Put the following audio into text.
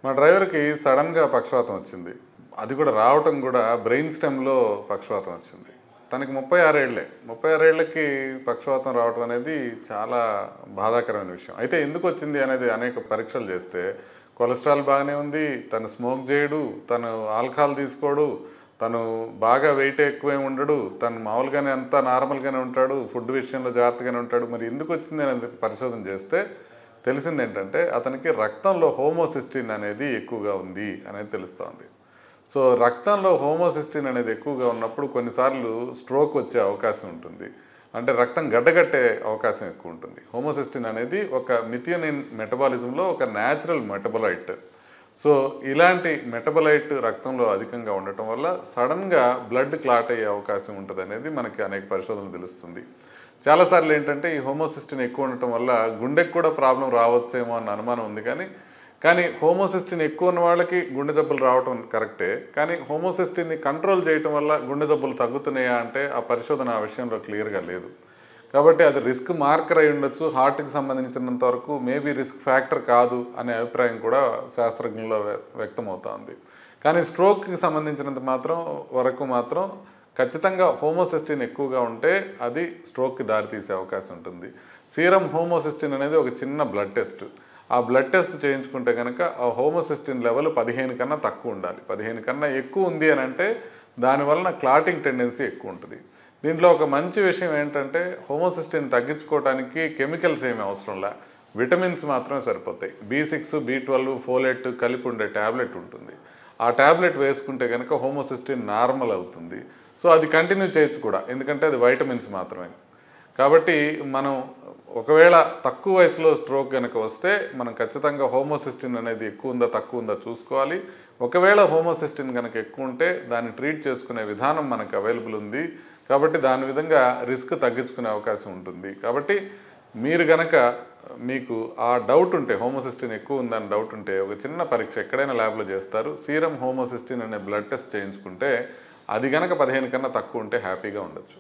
మా డ్రైవర్‌కి సడెన్‌గా పక్షవాతం వచ్చింది. అది కూడా రావటం కూడా బ్రెయిన్ స్టెమ్‌లో పక్షవాతం వచ్చింది. తనకి 36 ఏళ్ళే. 36 ఏళ్ళకి పక్షవాతం రావటం అనేది చాలా బాధాకరమైన విషయం. అయితే ఎందుకొచ్చింది అనేది అనేక పరీక్షలు చేస్తే కొలెస్ట్రాల్ బాగానే ఉంది. తను స్మోక్ చేయడు. తను ఆల్కహాల్ తీసుకోడు. తను బాగా వెయిట్ ఎక్కువేమి ఉండడు. తను మామూలుగానే అంతా నార్మల్‌గానే ఉంటాడు. ఫుడ్ విషయంలో జాగ్రత్తగానే ఉంటాడు. మరి ఎందుకొచ్చింది అనేది పరిశోధన చేస్తే తెలిసిందేంటంటే అతనికి రక్తంలో హోమోసిస్టిన్ అనేది ఎక్కువగా ఉంది అనేది తెలుస్తోంది. సో రక్తంలో హోమోసిస్టిన్ అనేది ఎక్కువగా ఉన్నప్పుడు కొన్నిసార్లు స్ట్రోక్ వచ్చే అవకాశం ఉంటుంది. అంటే రక్తం గడ్డగట్టే అవకాశం ఎక్కువ ఉంటుంది. హోమోసిస్టిన్ అనేది ఒక మిథియోనిన్ మెటబాలిజంలో ఒక న్యాచురల్ మెటబొలైట్. సో ఇలాంటి మెటబొలైట్ రక్తంలో అధికంగా ఉండటం వల్ల సడన్గా బ్లడ్ క్లాట్ అయ్యే అవకాశం ఉంటుంది అనేది మనకి అనేక పరిశోధనలు తెలుస్తుంది. చాలాసార్లు ఏంటంటే ఈ హోమోసిస్టిన్ ఎక్కువ ఉండటం వల్ల గుండెకు కూడా ప్రాబ్లం రావచ్చేమో అన్న అనుమానం ఉంది. కానీ హోమోసిస్టిన్ ఎక్కువ ఉన్న వాళ్ళకి గుండె జబ్బులు రావటం కరెక్టే. కానీ హోమోసిస్టిన్ని కంట్రోల్ చేయటం వల్ల గుండె జబ్బులు తగ్గుతున్నాయా అంటే ఆ పరిశోధన ఆ విషయంలో క్లియర్గా లేదు. కాబట్టి అది రిస్క్ మార్కర్ అయి ఉండొచ్చు. హార్ట్కి సంబంధించినంత వరకు మేబీ రిస్క్ ఫ్యాక్టర్ కాదు అనే అభిప్రాయం కూడా శాస్త్రజ్ఞుల్లో వ్యక్తమవుతోంది. కానీ స్ట్రోక్కి సంబంధించినంత వరకు మాత్రం ఖచ్చితంగా హోమోసిస్టిన్ ఎక్కువగా ఉంటే అది స్ట్రోక్కి దారితీసే అవకాశం ఉంటుంది. సీరం హోమోసిస్టిన్ అనేది ఒక చిన్న బ్లడ్ టెస్ట్. ఆ బ్లడ్ టెస్ట్ చేయించుకుంటే కనుక ఆ హోమోసిస్టిన్ లెవెల్ 15 కన్నా తక్కువ ఉండాలి. 15 కన్నా ఎక్కువ ఉంది అని అంటే దానివలన క్లాటింగ్ టెండెన్సీ ఎక్కువ ఉంటుంది. దీంట్లో ఒక మంచి విషయం ఏంటంటే హోమోసిస్టిన్ తగ్గించుకోవడానికి కెమికల్స్ ఏమీ అవసరంలా, విటమిన్స్ మాత్రమే సరిపోతాయి. B6, B12, ఫోలేట్ కలిపి ఉండే ట్యాబ్లెట్ ఉంటుంది. ఆ ట్యాబ్లెట్ వేసుకుంటే కనుక హోమోసిస్టిన్ నార్మల్ అవుతుంది. సో అది కంటిన్యూ చేయొచ్చు కూడా, ఎందుకంటే అది వైటమిన్స్ మాత్రమే. కాబట్టి మనం ఒకవేళ తక్కువ వయసులో స్ట్రోక్ కనుక వస్తే మనం ఖచ్చితంగా హోమోసిస్టిన్ అనేది ఎక్కువ ఉందా తక్కువ ఉందా చూసుకోవాలి. ఒకవేళ హోమోసిస్టిన్ కనుక ఎక్కువ ఉంటే దాన్ని ట్రీట్ చేసుకునే విధానం మనకు అవైలబుల్ ఉంది. కాబట్టి దాని విధంగా రిస్క్ తగ్గించుకునే అవకాశం ఉంటుంది. కాబట్టి మీరు గనక మీకు ఆ డౌట్ ఉంటే హోమోసిస్టిన్ ఎక్కువ ఉందని డౌట్ ఉంటే ఒక చిన్న పరీక్ష ఎక్కడైనా ల్యాబ్లో చేస్తారు. సీరం హోమోసిస్టిన్ అనే బ్లడ్ టెస్ట్ చేయించుకుంటే అది గనక 15 కన్నా తక్కువ ఉంటే హ్యాపీగా ఉండొచ్చు.